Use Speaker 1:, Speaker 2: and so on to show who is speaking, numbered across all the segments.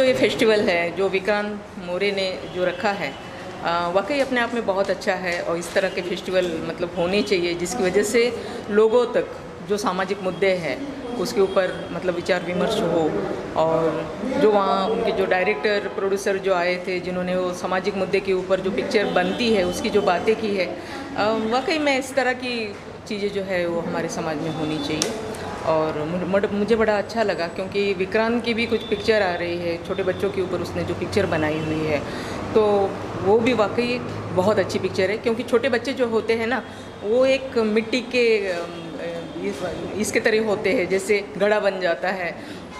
Speaker 1: ये फेस्टिवल है जो विक्रांत मोरे ने जो रखा है वाकई अपने आप में बहुत अच्छा है और इस तरह के फेस्टिवल मतलब होने चाहिए जिसकी वजह से लोगों तक जो सामाजिक मुद्दे हैं उसके ऊपर मतलब विचार विमर्श हो। और जो वहाँ उनके जो डायरेक्टर प्रोड्यूसर जो आए थे जिन्होंने वो सामाजिक मुद्दे के ऊपर जो पिक्चर बनती है उसकी जो बातें की है वाकई में इस तरह की चीज़ें जो है वो हमारे समाज में होनी चाहिए। और मुझे बड़ा अच्छा लगा क्योंकि विक्रांत की भी कुछ पिक्चर आ रही है छोटे बच्चों के ऊपर उसने जो पिक्चर बनाई हुई है तो वो भी वाकई बहुत अच्छी पिक्चर है क्योंकि छोटे बच्चे जो होते हैं ना वो एक मिट्टी के इसके तरह होते हैं जैसे घड़ा बन जाता है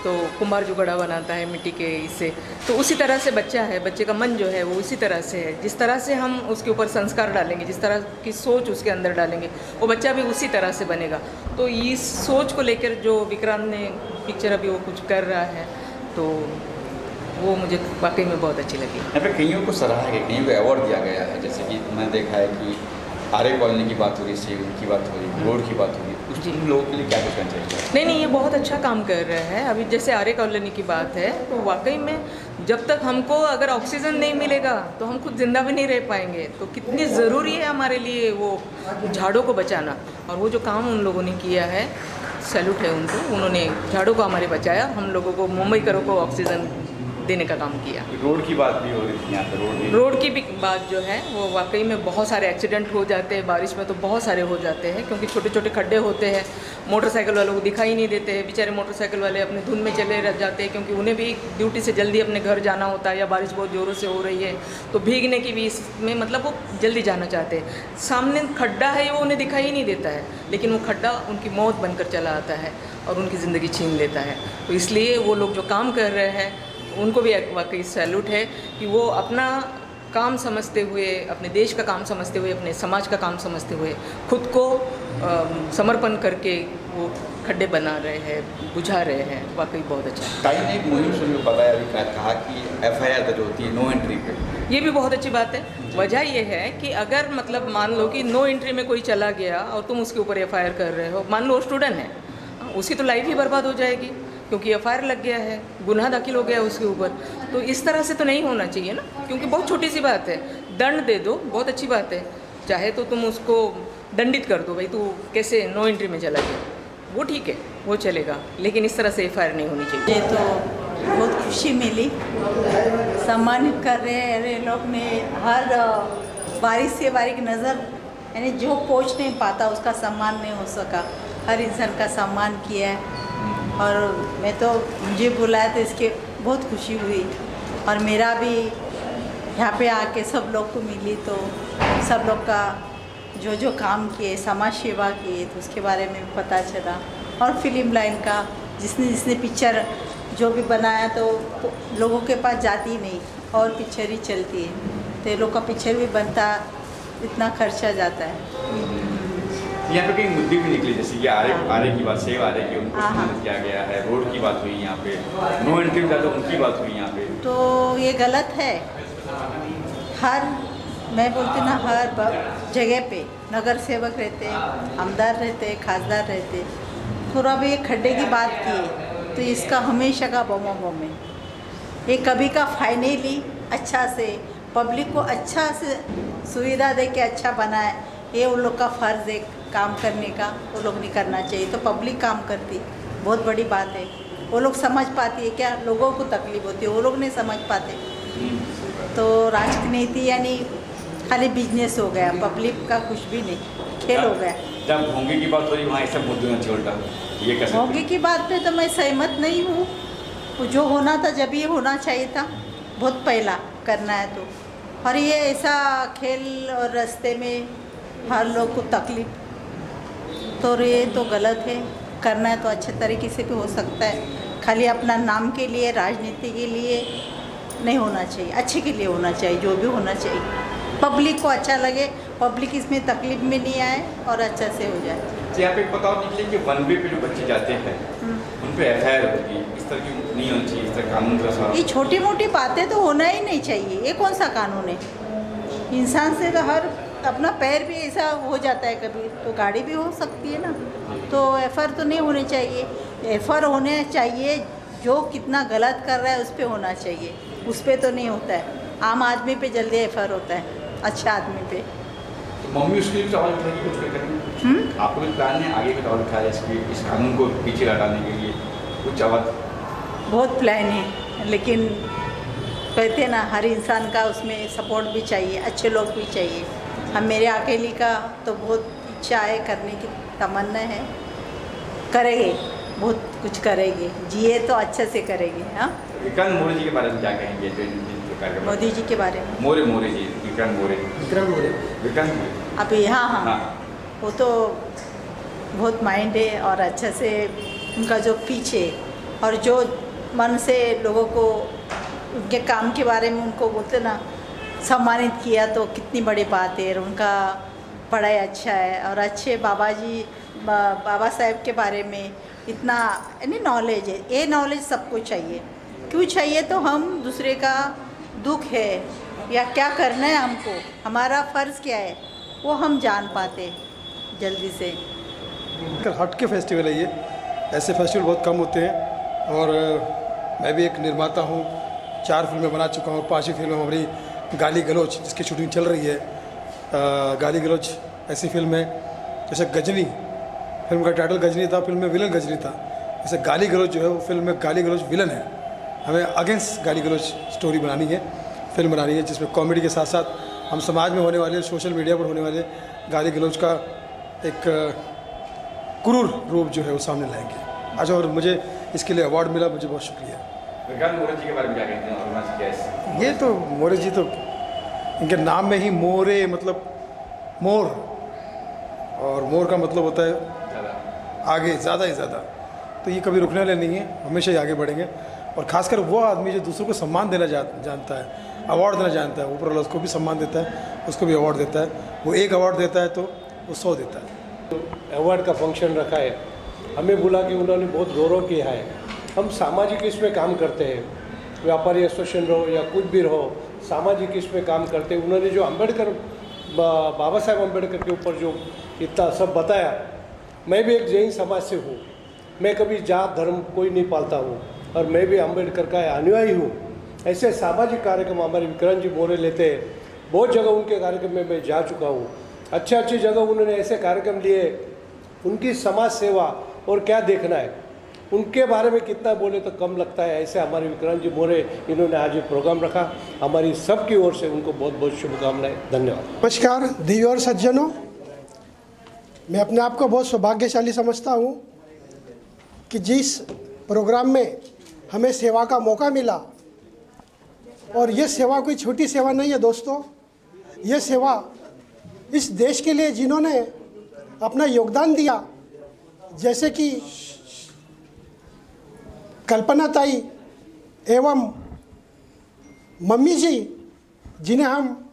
Speaker 1: तो कुम्हार जो घड़ा बनाता है मिट्टी के इससे तो उसी तरह से बच्चा है बच्चे का मन जो है वो उसी तरह से है। जिस तरह से हम उसके ऊपर संस्कार डालेंगे जिस तरह की सोच उसके अंदर डालेंगे वो बच्चा भी उसी तरह से बनेगा। तो इस सोच को लेकर जो विक्रांत ने पिक्चर अभी वो कुछ कर रहा है तो वो मुझे वाकई में बहुत अच्छी लगी।
Speaker 2: यहाँ पे कईयों को सराहा गया, कईयों को अवार्ड दिया गया है, जैसे कि मैंने देखा है कि आर्य कॉलोनी की बात हो रही, सेवन की बात हो रही, रोड की बात हो रही, उस लोगों के लिए क्या कुछ करना चाहिए?
Speaker 1: नहीं ये बहुत अच्छा काम कर रहे हैं। अभी जैसे आर्य कॉलोनी की बात है तो वाकई में जब तक हमको अगर ऑक्सीजन नहीं मिलेगा तो हम खुद जिंदा भी नहीं रह पाएंगे। तो कितनी ज़रूरी है हमारे लिए वो झाड़ों को बचाना और वो जो काम उन लोगों ने किया है सैल्यूट है उनको। उन्होंने झाड़ों को हमारे बचाया, हम लोगों को मुंबई करों को ऑक्सीजन देने का काम किया।
Speaker 2: रोड की बात भी हो रही थी यहाँ पे,
Speaker 1: रोड की भी बात जो है वो वाकई में बहुत सारे एक्सीडेंट हो जाते हैं बारिश में तो बहुत सारे हो जाते हैं क्योंकि छोटे छोटे खड्डे होते हैं। मोटरसाइकिल वालों को दिखाई नहीं देते हैं, बेचारे मोटरसाइकिल वाले अपने धुन में चले रह जाते हैं क्योंकि उन्हें भी ड्यूटी से जल्दी अपने घर जाना होता है या बारिश बहुत ज़ोरों से हो रही है तो भीगने की भी इसमें मतलब वो जल्दी जाना चाहते हैं। सामने खड्डा है वो उन्हें दिखाई नहीं देता है लेकिन वो खड्डा उनकी मौत बनकर चला आता है और उनकी ज़िंदगी छीन लेता है। तो इसलिए वो लोग जो काम कर रहे हैं उनको भी वाकई सैल्यूट है कि वो अपना काम समझते हुए अपने देश का काम समझते हुए अपने समाज का काम समझते हुए खुद को समर्पण करके वो खड्डे बना रहे हैं, बुझा रहे हैं। वाकई बहुत अच्छा है।
Speaker 2: ताई ने एक मुहिम शुरू बताया, अभी कहा कि FIR दर्ज होती है नो एंट्री पे।
Speaker 1: ये भी बहुत अच्छी बात है। वजह ये है कि अगर मतलब मान लो कि नो एंट्री में कोई चला गया और तुम उसके ऊपर FIR कर रहे हो, मान लो वो स्टूडेंट है उसकी तो लाइफ ही बर्बाद हो जाएगी क्योंकि FIR लग गया है, गुनाह दाखिल हो गया उसके ऊपर। तो इस तरह से तो नहीं होना चाहिए ना, क्योंकि बहुत छोटी सी बात है, दंड दे दो, बहुत अच्छी बात है। चाहे तो तुम उसको दंडित कर दो, भाई तू कैसे नो एंट्री में चला गया, वो ठीक है, वो चलेगा, लेकिन इस तरह से FIR नहीं होनी चाहिए।
Speaker 3: ये तो बहुत खुशी मिली, सम्मानित कर रहे हैं ये लोग ने। हर बारीक से बारीक नज़र यानी जो पहुँच नहीं पाता उसका सम्मान नहीं हो सका, हर इंसान का सम्मान किया है। और मैं तो मुझे बुलाया तो इसके बहुत खुशी हुई और मेरा भी यहाँ पे आके सब लोग को मिली तो सब लोग का जो जो काम किए, समाज सेवा किए तो उसके बारे में भी पता चला। और फिल्म लाइन का जिसने पिक्चर जो भी बनाया तो लोगों के पास जाती ही नहीं और पिक्चर ही चलती है तो ये लोग का पिक्चर भी बनता, इतना खर्चा जाता है।
Speaker 2: यहाँ पे कई मुद्दे भी निकले, जैसे कि आर्य की बात, सेव आर्य की उनको सम्मानित किया गया है, रोड की बात हुई यहाँ पे, नो एंट्री में जाते उनकी बात हुई यहाँ पे।
Speaker 3: तो ये गलत है। मैं बोलती ना हर जगह पे नगर सेवक रहते, आमदार रहते, खासदार रहते, थोड़ा भी ये खड्डे की बात की तो इसका हमेशा का बम है। ये कभी का फाइनली अच्छा से पब्लिक को अच्छा से सुविधा दे के अच्छा बनाए, ये उन लोग का फ़र्ज़ है काम करने का, वो लोग नहीं करना चाहिए। तो पब्लिक काम करती, बहुत बड़ी बात है। वो लोग समझ पाती है क्या लोगों को तकलीफ होती है, वो लोग नहीं समझ पाते। तो राजनीति यानी खाली बिजनेस हो गया, पब्लिक का कुछ भी नहीं, खेल हो गया।
Speaker 2: जब भोंगे की बात हो रही वहाँ ये सब मुद्दे नहीं उल्टा, ये कैसे?
Speaker 3: भोंगे की बात पे तो मैं सहमत नहीं हूँ। जो होना था जब ये होना चाहिए था, बहुत पहला करना है तो। और ये ऐसा खेल और रास्ते में हर लोग को तकलीफ, तो ये तो गलत है। करना है तो अच्छे तरीके से भी हो सकता है, खाली अपना नाम के लिए राजनीति के लिए नहीं होना चाहिए, अच्छे के लिए होना चाहिए। जो भी होना चाहिए पब्लिक को अच्छा लगे, पब्लिक इसमें तकलीफ में नहीं आए और अच्छा से हो जाए।
Speaker 2: यहाँ पे पता निकले कि वन वे पे जो बच्चे जाते हैं उन पे FIR होगी, इस तरह की नहीं होनी चाहिए, इस तरह कानून का।
Speaker 3: ये छोटी मोटी बातें तो होना ही नहीं चाहिए, ये कौन सा कानून है? इंसान से तो हर अपना पैर भी ऐसा हो जाता है कभी, तो गाड़ी भी हो सकती है ना। तो FIR तो नहीं होनी चाहिए। FIR होने चाहिए जो कितना गलत कर रहा है उस पर होना चाहिए, उस पर तो नहीं होता है। आम आदमी पे जल्दी एफआईआर होता है, अच्छा आदमी पे।
Speaker 2: तो मम्मी उसके लिए सवाल उठाएगी कुछ करेंगे? आपको भी प्लान है आगे का सवाल उठाया इस कानून को पीछे हटाने के लिए कुछ आवाज़?
Speaker 3: बहुत प्लान है, लेकिन कहते हैं ना हर इंसान का उसमें सपोर्ट भी चाहिए, अच्छे लोग भी चाहिए। हम मेरे अकेली का तो बहुत इच्छा है, करने की तमन्ना है, करेंगे, बहुत कुछ करेंगे, जिए तो अच्छे से करेंगे। हाँ,
Speaker 2: विक्रांत मोरे जी के बारे में क्या कहेंगे?
Speaker 3: मोदी जी के बारे में?
Speaker 2: मोरे जी, विक्रांत मोरे
Speaker 3: अभी हाँ हाँ,
Speaker 2: हाँ।
Speaker 3: वो तो बहुत माइंड है और अच्छे से उनका जो पीछे और जो मन से लोगों को उनके काम के बारे में उनको बोलते ना सम्मानित किया तो कितनी बड़ी बात है। और उनका पढ़ाई अच्छा है और अच्छे बाबा साहेब के बारे में इतना यानी नॉलेज है। ये नॉलेज सबको चाहिए। क्यों चाहिए? तो हम दूसरे का दुख है या क्या करना है हमको, हमारा फ़र्ज़ क्या है, वो हम जान पाते जल्दी से।
Speaker 4: हट के फेस्टिवल है ये, ऐसे फेस्टिवल बहुत कम होते हैं। और मैं भी एक निर्माता हूँ, 4 फिल्में बना चुका हूँ। 5वीं फिल्म हमारी गाली गलौज, जिसकी शूटिंग चल रही है। गाली गलौज ऐसी फिल्म है जैसे गजनी, फिल्म का टाइटल गजनी था, फिल्म में विलन गजनी था। जैसे गाली गलौज जो है वो फिल्म में गाली गलौज विलन है। हमें अगेंस्ट गाली गलौज स्टोरी बनानी है, फिल्म बनानी है, जिसमें कॉमेडी के साथ साथ हम समाज में होने वाले, सोशल मीडिया पर होने वाले गाली गलौज का एक क्रूर रूप जो है वो सामने लाएंगे आज। और मुझे इसके लिए अवार्ड मिला, मुझे बहुत शुक्रिया।
Speaker 2: विक्रांत मोरे जी के बारे में क्या कहते हैं?
Speaker 4: ये तो मोरे जी तो इनके नाम में ही मोरे मतलब मोर, और मोर का मतलब होता है आगे, ज़्यादा ही ज़्यादा। तो ये कभी रुकने वाले नहीं है, हमेशा ही आगे बढ़ेंगे। और ख़ासकर वो आदमी जो दूसरों को सम्मान देना जानता है, अवार्ड देना जानता है, ऊपर वाला उसको भी सम्मान देता है, उसको भी अवार्ड देता है। वो एक अवार्ड देता है तो वो 100 देता है।
Speaker 5: अवार्ड का फंक्शन रखा है, हमें बुला के उन्होंने बहुत गौरव किया है। हम सामाजिक इसमें काम करते हैं, व्यापारी एसोसिएशन रहो या कुछ भी रहो, सामाजिक इसमें काम करते हैं। उन्होंने जो अम्बेडकर, बाबा साहेब अम्बेडकर के ऊपर जो इतना सब बताया, मैं भी एक जैन समाज से हूँ, मैं कभी जात धर्म कोई नहीं पालता हूँ और मैं भी अम्बेडकर का अनुयायी हूँ। ऐसे सामाजिक कार्यक्रम हमारे विक्रांत जी मोरे लेते हैं। बहुत जगह उनके कार्यक्रम में मैं जा चुका हूँ, अच्छे जगह उन्होंने ऐसे कार्यक्रम लिए। उनकी समाज सेवा और क्या देखना है, उनके बारे में कितना बोले तो कम लगता है। ऐसे हमारे विक्रांत जी मोरे, इन्होंने आज ये प्रोग्राम रखा, हमारी सबकी ओर से उनको बहुत बहुत शुभकामनाएं। धन्यवाद।
Speaker 6: नमस्कार देवी और सज्जनों, मैं अपने आप को बहुत सौभाग्यशाली समझता हूँ कि जिस प्रोग्राम में हमें सेवा का मौका मिला, और ये सेवा कोई छोटी सेवा नहीं है दोस्तों। ये सेवा इस देश के लिए जिन्होंने अपना योगदान दिया, जैसे कि कल्पना ताई एवं मम्मी जी, जिन्हें हम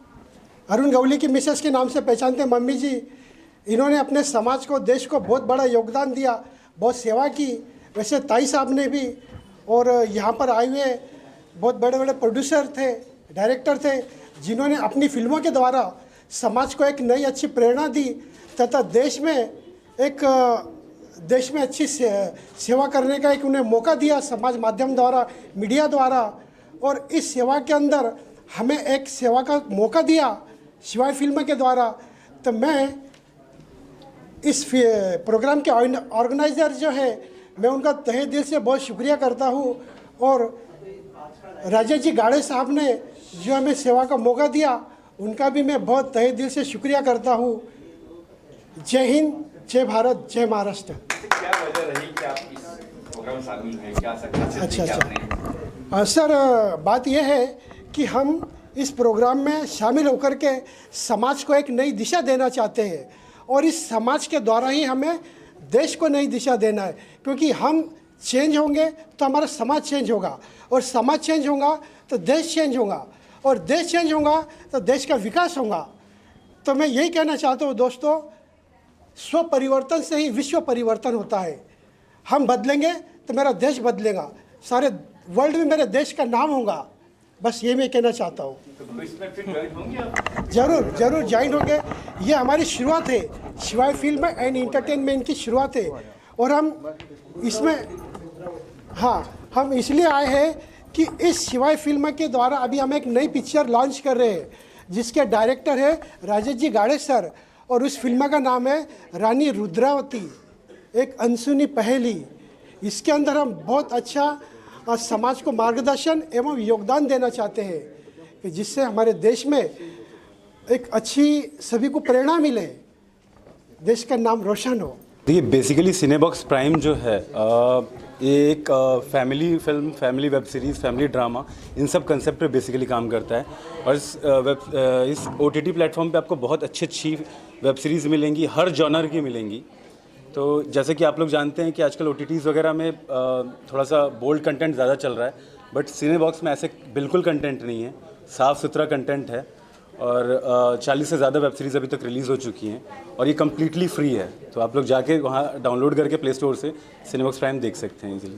Speaker 6: अरुण गवली की मिसेस के नाम से पहचानते हैं, मम्मी जी, इन्होंने अपने समाज को, देश को बहुत बड़ा योगदान दिया, बहुत सेवा की। वैसे ताई साहब ने भी, और यहाँ पर आए हुए बहुत बड़े बड़े प्रोड्यूसर थे, डायरेक्टर थे, जिन्होंने अपनी फिल्मों के द्वारा समाज को एक नई अच्छी प्रेरणा दी तथा देश में अच्छी सेवा करने का एक उन्हें मौका दिया, समाज माध्यम द्वारा, मीडिया द्वारा। और इस सेवा के अंदर हमें एक सेवा का मौका दिया शिवाय फिल्म के द्वारा। तो मैं इस प्रोग्राम के ऑर्गेनाइज़र जो है, मैं उनका तहे दिल से बहुत शुक्रिया करता हूँ। और राजेश जी गाड़े साहब ने जो हमें सेवा का मौका दिया, उनका भी मैं बहुत तहे दिल से शुक्रिया करता हूँ। जय हिंद, जय भारत, जय महाराष्ट्र।
Speaker 2: क्या वजह रही कि आप इस प्रोग्राम शामिल हैं? क्या
Speaker 6: अच्छा सर, बात यह है कि हम इस प्रोग्राम में शामिल होकर के समाज को एक नई दिशा देना चाहते हैं, और इस समाज के द्वारा ही हमें देश को नई दिशा देना है। क्योंकि हम चेंज होंगे तो हमारा समाज चेंज होगा, और समाज चेंज होगा तो देश चेंज होगा, और देश चेंज होगा तो देश का विकास होगा। तो मैं यही कहना चाहता हूँ दोस्तों, स्व परिवर्तन से ही विश्व परिवर्तन होता है। हम बदलेंगे तो मेरा देश बदलेगा, सारे वर्ल्ड में मेरे देश का नाम होगा। बस ये मैं कहना चाहता हूँ।
Speaker 2: तो इसमें फिर ज्वाइन होंगे आप?
Speaker 6: जरूर ज्वाइन होंगे। ये हमारी शुरुआत है, शिवाय फिल्म एंड इंटरटेनमेंट की शुरुआत है, और हम इसमें हाँ, हम इसलिए आए हैं कि इस शिवाय फिल्म के द्वारा अभी हम एक नई पिक्चर लॉन्च कर रहे हैं जिसके डायरेक्टर है राजेश जी गाड़े सर, और उस फिल्म का नाम है रानी रुद्रावती, एक अनसुनी पहेली। इसके अंदर हम बहुत अच्छा समाज को मार्गदर्शन एवं योगदान देना चाहते हैं कि जिससे हमारे देश में एक अच्छी सभी को प्रेरणा मिले, देश का नाम रोशन हो।
Speaker 7: देखिए बेसिकली सिनेबॉक्स प्राइम जो है ये एक family film, family web series, family drama, इन सब कंसेप्ट पे बेसिकली काम करता है। और इस OTT प्लेटफॉर्म पे आपको बहुत अच्छी वेब सीरीज़ मिलेंगी, हर जॉनर की मिलेंगी। तो जैसे कि आप लोग जानते हैं कि आजकल OTTs वगैरह में थोड़ा सा बोल्ड कंटेंट ज़्यादा चल रहा है, बट सिनेबॉक्स में ऐसे बिल्कुल कंटेंट नहीं है, साफ़ सुथरा कंटेंट है। और 40 से ज़्यादा वेब सीरीज़ अभी तक रिलीज़ हो चुकी हैं और ये कम्प्लीटली फ्री है। तो आप लोग जाके वहाँ डाउनलोड करके प्ले स्टोर से सिनेबॉक्स प्राइम देख सकते हैं इजीली।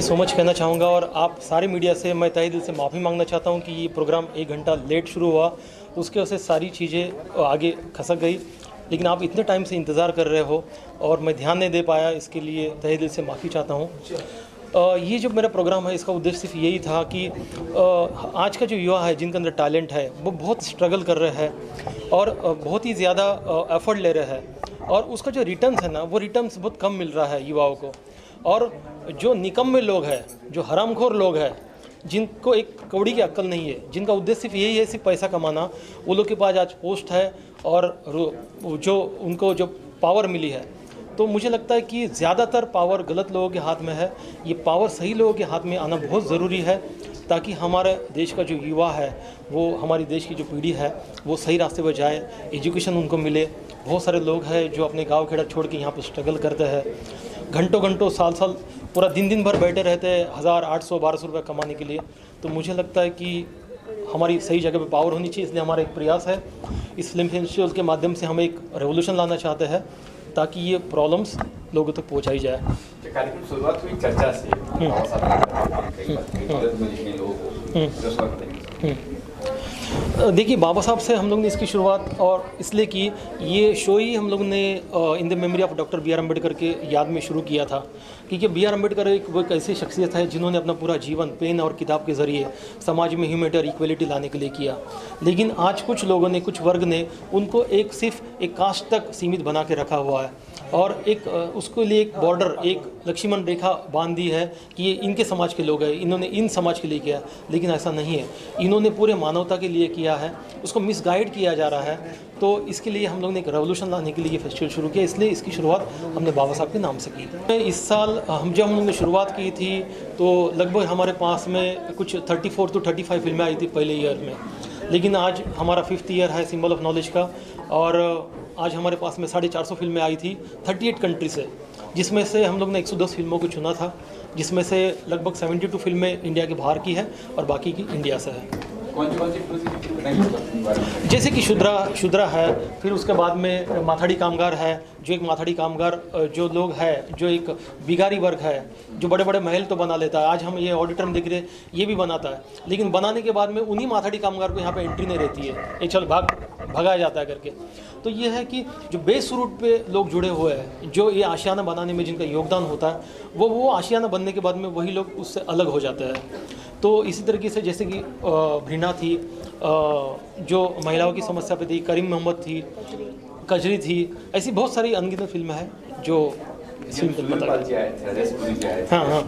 Speaker 8: सो मच कहना चाहूँगा और आप सारे मीडिया से मैं तहे दिल से माफ़ी मांगना चाहता हूँ कि ये प्रोग्राम 1 घंटा लेट शुरू हुआ, उसके वजह से सारी चीज़ें आगे खसक गई, लेकिन आप इतने टाइम से इंतज़ार कर रहे हो और मैं ध्यान नहीं दे पाया, इसके लिए तहे दिल से माफ़ी चाहता हूँ। ये जो मेरा प्रोग्राम है इसका उद्देश्य सिर्फ यही था कि आज का जो युवा है जिनके अंदर टैलेंट है वो बहुत स्ट्रगल कर रहे हैं और बहुत ही ज़्यादा एफर्ट ले रहे हैं, और उसका जो रिटर्न्स है ना वो रिटर्न्स बहुत कम मिल रहा है युवाओं को। और जो निकम्मे लोग हैं, जो हरामखोर लोग हैं, जिनको एक कौड़ी की अक्ल नहीं है, जिनका उद्देश्य सिर्फ यही है सिर्फ पैसा कमाना, वो लोग के पास आज पोस्ट है और जो उनको जो पावर मिली है, तो मुझे लगता है कि ज़्यादातर पावर गलत लोगों के हाथ में है। ये पावर सही लोगों के हाथ में आना बहुत ज़रूरी है ताकि हमारे देश का जो युवा है, वो हमारी देश की जो पीढ़ी है वो सही रास्ते पर जाए, एजुकेशन उनको मिले। बहुत सारे लोग हैं जो अपने गांव खेड़ा छोड़ के यहाँ पर स्ट्रगल करते हैं, घंटों घंटों साल पूरा दिन भर बैठे रहते हैं 1000, 800, 1200 रुपये कमाने के लिए। तो मुझे लगता है कि हमारी सही जगह पे पावर होनी चाहिए, इसलिए हमारा एक प्रयास है। इस फिल्म फेस्टिवल के माध्यम से हम एक रेवोल्यूशन लाना चाहते हैं ताकि ये प्रॉब्लम्स लोगों तक पहुंचाई जाए।
Speaker 2: कार्यक्रम शुरुआत हुई चर्चा से,
Speaker 8: देखिए बाबा साहब से हम लोग ने इसकी शुरुआत और इसलिए की, ये शो ही हम लोग ने in the memory of doctor B R Ambedkar के याद में शुरू किया था, क्योंकि बी आर अम्बेडकर वो एक ऐसी शख्सियत है जिन्होंने अपना पूरा जीवन पेन और किताब के ज़रिए समाज में ह्यूमैनिटी और इक्वलिटी लाने के लिए किया। लेकिन आज कुछ लोगों ने, कुछ वर्ग ने उनको सिर्फ एक कास्ट तक सीमित बना के रखा हुआ है और एक उसके लिए एक बॉर्डर, एक लक्ष्मण रेखा बांध दी है कि ये इनके समाज के लोग हैं, इन्होंने इन समाज के लिए किया। लेकिन ऐसा नहीं है, इन्होंने पूरे मानवता के लिए किया है, उसको मिसगाइड किया जा रहा है। तो इसके लिए हम लोग ने एक रेवोल्यूशन लाने के लिए ये फेस्टिवल शुरू किया, इसलिए इसकी शुरुआत हमने बाबा साहब के नाम से की। इस साल जब हम लोगों ने शुरुआत की थी तो लगभग हमारे पास में कुछ 34 to 35 फिल्में आई थी पहले ईयर में, लेकिन आज हमारा 5th ईयर है सिंबल ऑफ नॉलेज का, और आज हमारे पास में 450 फिल्में आई थी 38 कंट्री से, जिसमें से हम लोग ने 110 फिल्मों को चुना था, जिसमें से लगभग 72 फिल्में इंडिया के बाहर की है और बाकी की इंडिया से है। जैसे कि शुद्रा है, फिर उसके बाद में माथाड़ी कामगार है, जो एक माथाड़ी कामगार जो लोग है, जो एक बिगारी वर्ग है, जो बड़े बड़े महल तो बना लेता है। आज हम ये ऑडिटोरियम देख रहे हैं, ये भी बनाता है, लेकिन बनाने के बाद में उन्हीं माथाड़ी कामगार को यहाँ पे एंट्री नहीं रहती है, ये चल भगाया जाता है करके। तो ये है कि जो बेस रूट पे लोग जुड़े हुए हैं, जो ये आशियाना बनाने में जिनका योगदान होता है, वो आशियाना बनने के बाद में वही लोग उससे अलग हो जाते हैं। तो इसी तरीके से जैसे कि भीना थी, जो महिलाओं की समस्या पे थी, करीम मोहम्मद थी, कजरी थी, ऐसी बहुत सारी अनगिनत फिल्में हैं जो इस फिल्म में हाँ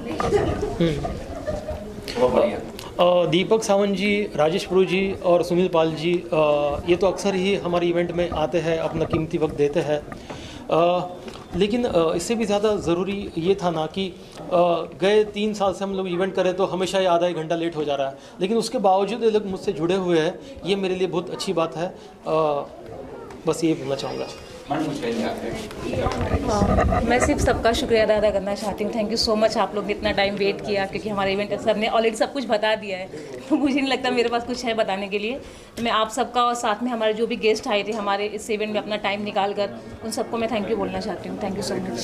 Speaker 8: दीपक सावंत जी, राजेश प्रभु जी और सुनील पाल जी, ये तो अक्सर ही हमारे इवेंट में आते हैं, अपना कीमती वक्त देते हैं। लेकिन इससे भी ज़्यादा ज़रूरी ये था ना कि गए 3 साल से हम लोग इवेंट करें तो हमेशा ही आधा 1 घंटा लेट हो जा रहा है, लेकिन उसके बावजूद ये लोग मुझसे जुड़े हुए हैं, ये मेरे लिए बहुत अच्छी बात है। बस ये बोलना चाहूँगा।
Speaker 9: मैं सिर्फ सबका शुक्रिया अदा करना चाहती हूँ। थैंक यू सो मच, आप लोग ने इतना टाइम वेट किया, क्योंकि हमारे इवेंट सर ने ऑलरेडी सब कुछ बता दिया है, तो मुझे नहीं लगता मेरे पास कुछ है बताने के लिए। तो मैं आप सबका और साथ में हमारे जो भी गेस्ट आए थे हमारे इस इवेंट में अपना टाइम निकाल कर, उन सबको मैं थैंक यू बोलना चाहती हूँ। Thank you so much.